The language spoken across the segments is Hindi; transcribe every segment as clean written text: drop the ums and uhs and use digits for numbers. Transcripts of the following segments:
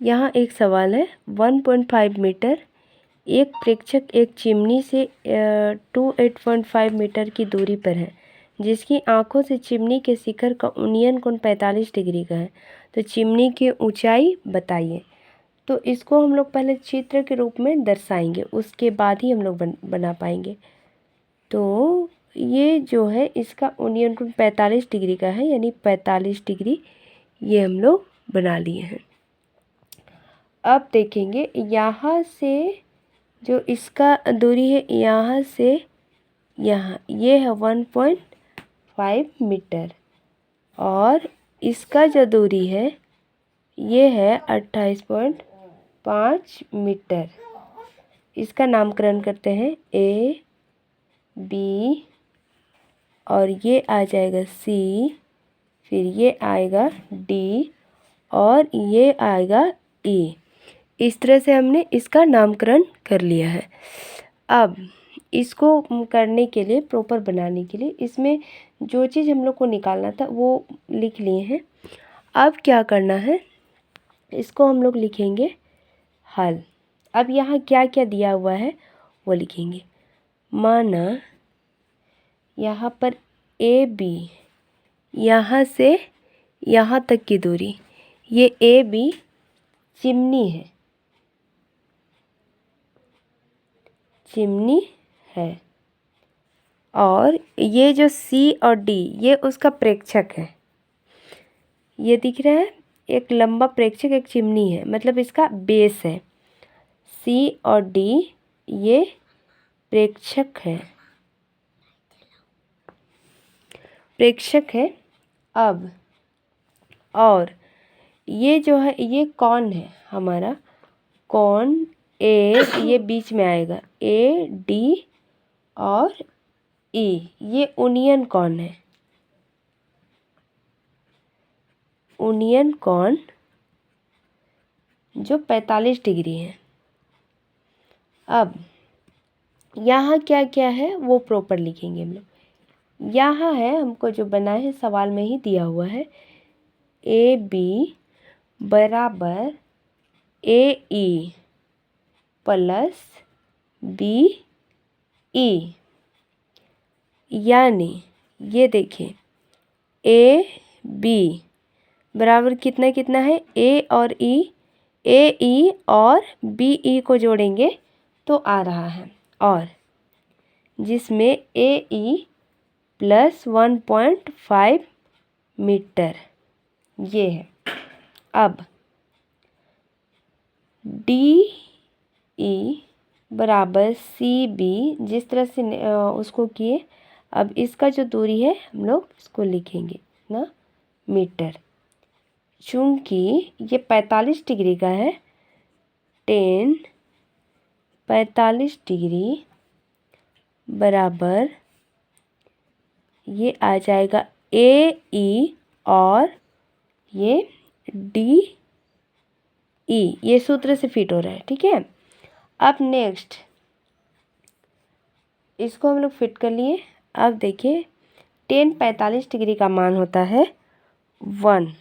यहाँ एक सवाल है, 1.5 मीटर एक प्रेक्षक एक चिमनी से 28.5 मीटर की दूरी पर है, जिसकी आंखों से चिमनी के शिखर का उन्नयन कोण 45 डिग्री का है। तो चिमनी की ऊंचाई बताइए। तो इसको हम लोग पहले चित्र के रूप में दर्शाएंगे, उसके बाद ही हम लोग बना पाएंगे। तो ये जो है इसका उन्नयन कोण 45 डिग्री का है, यानी 45 डिग्री ये हम लोग बना लिए हैं। अब देखेंगे यहाँ से जो इसका दूरी है यहाँ से यहाँ, ये है 1.5 मीटर और इसका जो दूरी है ये है 28.5 मीटर। इसका नामकरण करते हैं ए बी और ये आ जाएगा सी, फिर ये आएगा डी और ये आएगा ई। इस तरह से हमने इसका नामकरण कर लिया है। अब इसको करने के लिए, प्रॉपर बनाने के लिए, इसमें जो चीज़ हम लोग को निकालना था वो लिख लिए हैं। अब क्या करना है, इसको हम लोग लिखेंगे हल। अब यहाँ क्या क्या दिया हुआ है वो लिखेंगे। माना यहाँ पर ए बी, यहाँ से यहाँ तक की दूरी, ये ए बी चिमनी है, चिमनी है, और ये जो सी और डी ये उसका प्रेक्षक है। ये दिख रहा है, एक लंबा प्रेक्षक एक चिमनी है, मतलब इसका बेस है। सी और डी ये प्रेक्षक है, प्रेक्षक है। अब और ये जो है ये कौन है हमारा, कौन ए, ये बीच में आएगा, ए डी और ई, ये उन्नयन कौन है, उन्नयन कोण जो 45 डिग्री है। अब यहाँ क्या क्या है वो प्रॉपर लिखेंगे हम लोग। यहाँ है, हमको जो बना है सवाल में ही दिया हुआ है, ए बी बराबर ए ई प्लस बी ई, यानी ये देखिए ए बी बराबर कितना कितना है, ए और ई, ए ई और बी ई को जोड़ेंगे तो आ रहा है, और जिसमें ए ई प्लस 1.5 मीटर ये है। अब डी ई बराबर सी बी, जिस तरह से उसको किए, अब इसका जो दूरी है हम लोग इसको लिखेंगे ना मीटर। चूँकि ये 45 डिग्री का है, 45 डिग्री बराबर ये आ जाएगा ए ई और ये डी ई, ये सूत्र से फिट हो रहा है, ठीक है। अब नेक्स्ट इसको हम लोग फिट कर लिए। अब देखिए 45 डिग्री का मान होता है 1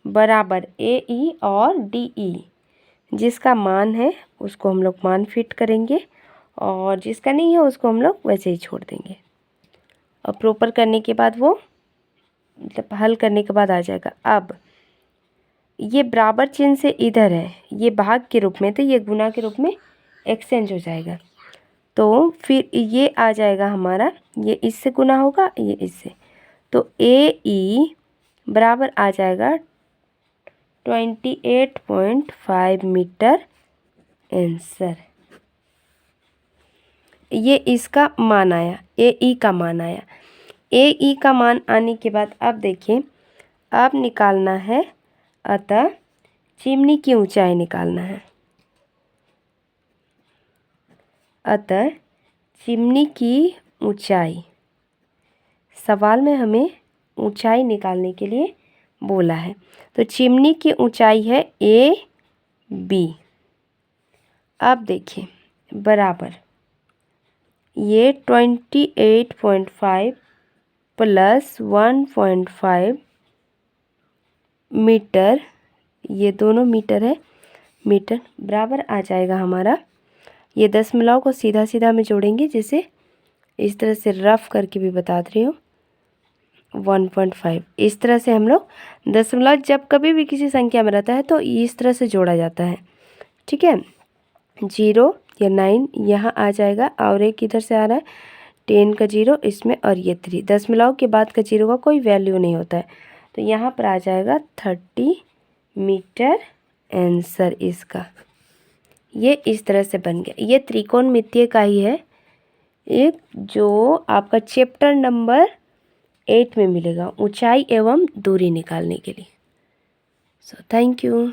बराबर ए ई और डी ई, जिसका मान है उसको हम लोग मान फिट करेंगे और जिसका नहीं है उसको हम लोग वैसे ही छोड़ देंगे। और प्रॉपर करने के बाद वो मतलब हल करने के बाद आ जाएगा। अब ये बराबर चिन्ह से इधर है, ये भाग के रूप में, तो ये गुना के रूप में एक्सचेंज हो जाएगा। तो फिर ये आ जाएगा हमारा, ये इससे गुना होगा, ये इससे, तो ए ई बराबर आ जाएगा 28.5 मीटर आंसर। ये इसका मान आया, ए ई का मान आया। ए ई का मान आने के बाद अब देखिए, अब निकालना है, अतः चिमनी की ऊंचाई निकालना है। अतः चिमनी की ऊंचाई, सवाल में हमें ऊंचाई निकालने के लिए बोला है, तो चिमनी की ऊंचाई है ए बी। अब देखिए बराबर ये 28.5 प्लस 1.5 मीटर ये दोनों मीटर है, मीटर बराबर आ जाएगा हमारा। ये दशमलव को सीधा सीधा में जोड़ेंगे, जैसे इस तरह से रफ करके भी बता रही हूँ। 1.5 इस तरह से हम लोग दशमलव जब कभी भी किसी संख्या में रहता है तो इस तरह से जोड़ा जाता है, ठीक है। 0 या 9 यहाँ आ जाएगा, और एक इधर से आ रहा है 10 का 0 इसमें, और ये 3। दशमलव के बाद का 0 का कोई वैल्यू नहीं होता है, तो यहाँ पर आ जाएगा 30 मीटर आंसर इसका। ये इस तरह से बन गया। ये त्रिकोणमितीय का ही है एक, जो आपका चैप्टर नंबर 8 में मिलेगा, ऊंचाई एवं दूरी निकालने के लिए। So thank you.